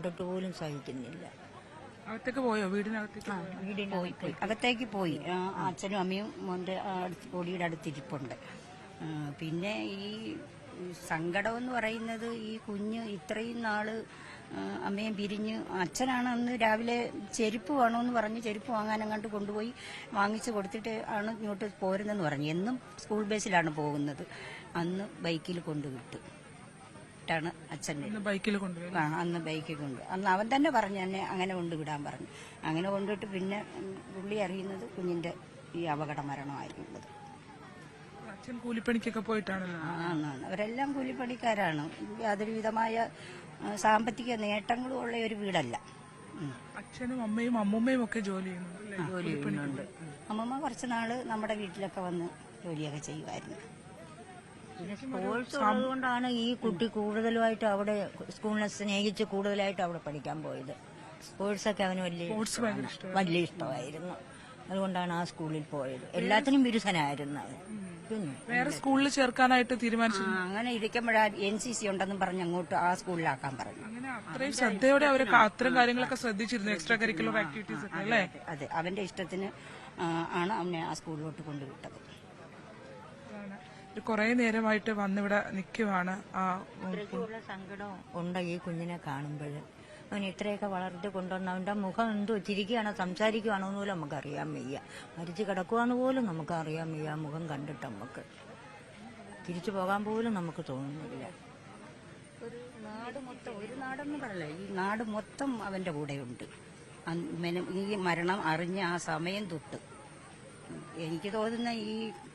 കണ്ടിട്ട് പോലും സഹിക്കുന്നില്ല. അകത്തേക്ക് പോയോ? വീടിനകത്തേക്ക് പോയി അകത്തേക്ക് പോയി. അച്ഛനും അമ്മയും മോന്റെ ബോഡിയുടെ അടുത്തിരിപ്പുണ്ട്. പിന്നെ ഈ സങ്കടം എന്ന് പറയുന്നത് ഈ കുഞ്ഞ് ഇത്രയും നാള് അമ്മയും പിരിഞ്ഞ് അച്ഛനാണ് അന്ന് രാവിലെ ചെരുപ്പ് വേണമെന്ന് പറഞ്ഞ് ചെരുപ്പ് വാങ്ങാനങ്ങാണ്ട് കൊണ്ടുപോയി വാങ്ങിച്ചു കൊടുത്തിട്ട് ആണ് ഇങ്ങോട്ട് പോരുന്നെന്ന് പറഞ്ഞു. എന്നും സ്കൂൾ ബസ്സിലാണ് പോകുന്നത്. അന്ന് ബൈക്കിൽ കൊണ്ടുവിട്ടു ാണ് അച്ഛൻ്റെ ബൈക്കിൽ കൊണ്ടുപോയി. അന്ന് ബൈക്കിൽ അന്ന് അവൻ തന്നെ പറഞ്ഞു എന്നെ അങ്ങനെ കൊണ്ടുവിടാൻ പറഞ്ഞു. അങ്ങനെ കൊണ്ടുവിട്ട് പിന്നെ പുള്ളി അറിയുന്നത് കുഞ്ഞിന്റെ ഈ അപകട മരണമായിരുന്നത്. അച്ഛൻ കൂലിപ്പണിക്കൊക്കെ പോയിട്ടാണല്ലോ. അവരെല്ലാം കൂലിപ്പണിക്കാരാണ്. യാതൊരു വിധമായ സാമ്പത്തിക നേട്ടങ്ങളും ഉള്ള ഒരു വീടല്ല. അച്ഛനും അമ്മയും അമ്മൂമ്മയും ഒക്കെ ജോലി ചെയ്യുന്നുണ്ട്. അമ്മമ്മ കുറച്ചുനാള് നമ്മുടെ വീട്ടിലൊക്കെ വന്ന് ജോലിയൊക്കെ ചെയ്യുമായിരുന്നു. പിന്നെ സ്പോർട്സ് ഉള്ളതുകൊണ്ടാണ് ഈ കുട്ടി കൂടുതലുമായിട്ട് അവിടെ സ്കൂളിനെ സ്നേഹിച്ച് കൂടുതലായിട്ട് അവിടെ പഠിക്കാൻ പോയത്. സ്പോർട്സൊക്കെ അവന് വലിയ ഇഷ്ടമായിരുന്നു. അതുകൊണ്ടാണ് ആ സ്കൂളിൽ പോയത്. എല്ലാത്തിനും ബിരുദനായിരുന്നു അവൻ. പിന്നെ വേറെ സ്കൂളിൽ ചേർക്കാനായിട്ട് തീരുമാനിച്ചു. അങ്ങനെ ഇരിക്കുമ്പോഴാ NCC ഉണ്ടെന്നും പറഞ്ഞ് അങ്ങോട്ട് ആ സ്കൂളിലാക്കാൻ പറഞ്ഞു. അങ്ങനെ അത്രയും ശ്രദ്ധയോടെ അവർ അത്തരം കാര്യങ്ങളൊക്കെ ശ്രദ്ധിച്ചിരുന്നു, എക്സ്ട്രാ കരിക്കുലർ ആക്ടിവിറ്റീസ് ഒക്കെ അല്ലേ? അതെ, അവന്റെ ഇഷ്ടത്തിന് ആണ് അവനെ ആ സ്കൂളിലോട്ട് കൊണ്ടുവിട്ടത്. കുറെ നേരമായിട്ട് വന്നിവിടെ നിൽക്കുവാണ്. ഇത്രയ്ക്കുള്ള സങ്കടം ഉണ്ട് ഈ കുഞ്ഞിനെ കാണുമ്പോൾ. അവൻ ഇത്രയൊക്കെ വളർത്തി കൊണ്ടുവന്ന അവന്റെ മുഖം എന്തോ ചിരിക്കുകയാണോ സംസാരിക്കുകയാണോ എന്ന് പോലും നമുക്കറിയാൻ വയ്യ. മരിച്ചു കിടക്കുവാന്ന് പോലും നമുക്ക് അറിയാൻ വയ്യ. മുഖം കണ്ടിട്ട് നമുക്ക് തിരിച്ചു പോകാൻ പോലും നമുക്ക് തോന്നുന്നില്ല. ഒരു നാടെന്ന് പറയല്ലേ, ഈ നാട് മൊത്തം അവന്റെ കൂടെയുണ്ട്. ഈ മരണം അറിഞ്ഞ ആ സമയം തൊട്ട് എനിക്ക് തോന്നുന്ന ഈ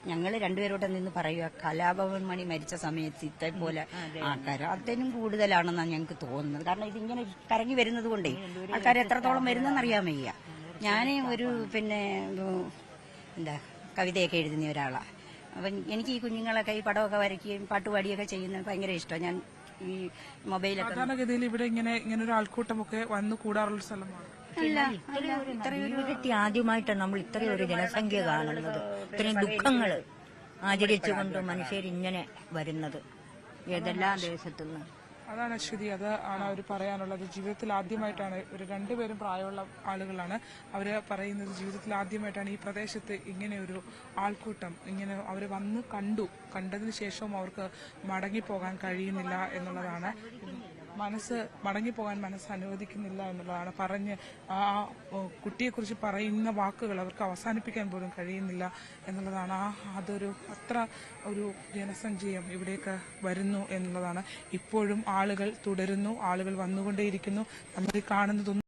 ഞങ്ങൾ രണ്ടുപേരോടെ നിന്ന് പറയുക, കലാഭവൻ മണി മരിച്ച സമയത്ത് ഇതേപോലെ ആൾക്കാർ അതിനും കൂടുതലാണെന്നാണ് ഞങ്ങൾക്ക് തോന്നുന്നത്. കാരണം ഇതിങ്ങനെ കറങ്ങി വരുന്നത് കൊണ്ടേ ആൾക്കാർ എത്രത്തോളം വരുന്നെന്ന് അറിയാൻ വയ്യ. ഞാൻ ഒരു കവിതയൊക്കെ എഴുതുന്ന ഒരാളാണ്. അപ്പം എനിക്ക് ഈ കുഞ്ഞുങ്ങളൊക്കെ ഈ പടമൊക്കെ വരയ്ക്കുകയും പാട്ടുപാടിയൊക്കെ ചെയ്യുന്നത് ഭയങ്കര ഇഷ്ടമാണ്. ഞാൻ ഈ മൊബൈലൊക്കെ സാധാരണഗതിയിൽ ഇവിടെ ഇങ്ങനെ ഒരു ആൾക്കൂട്ടമൊക്കെ വന്നു കൂടാറുള്ള സ്ഥലമാണ്. ജീവിതത്തിൽ ആദ്യമായിട്ടാണ് നമ്മൾ ഇത്രയും ഒരു ജനസംഖ്യ കാണുന്നത്. ഇത്രയും ദുഃഖങ്ങൾ ആചരിച്ചുകൊണ്ട് മനുഷ്യരിങ്ങനെ വരുന്നത് ഏതെല്ലാം ദേശത്തുനിന്ന്. അതാണ് അശ്വതി, അതാണ് അവർ പറയാനുള്ളത്. ജീവിതത്തിൽ ആദ്യമായിട്ടാണ്, ഒരു രണ്ടുപേരും പ്രായമുള്ള ആളുകളാണ്. അവര് പറയുന്നത് ജീവിതത്തിൽ ആദ്യമായിട്ടാണ് ഈ പ്രദേശത്ത് ഇങ്ങനെ ഒരു ആൾക്കൂട്ടം ഇങ്ങനെ അവർ വന്ന് കണ്ടതിന് ശേഷവും അവർക്ക് മടങ്ങിപ്പോകാൻ കഴിയുന്നില്ല എന്നുള്ളതാണ്. മടങ്ങിപ്പോകാൻ മനസ്സ് അനുവദിക്കുന്നില്ല എന്നുള്ളതാണ് പറഞ്ഞ് ആ കുട്ടിയെക്കുറിച്ച് പറയുന്ന വാക്കുകൾ അവർക്ക് അവസാനിപ്പിക്കാൻ പോലും കഴിയുന്നില്ല എന്നുള്ളതാണ്. അത്ര ഒരു ജനസഞ്ചയം ഇവിടേക്ക് വരുന്നു എന്നുള്ളതാണ്. ഇപ്പോഴും ആളുകൾ തുടരുന്നു, ആളുകൾ വന്നുകൊണ്ടേയിരിക്കുന്നു. നമ്മൾ കാണുന്നതൊന്നും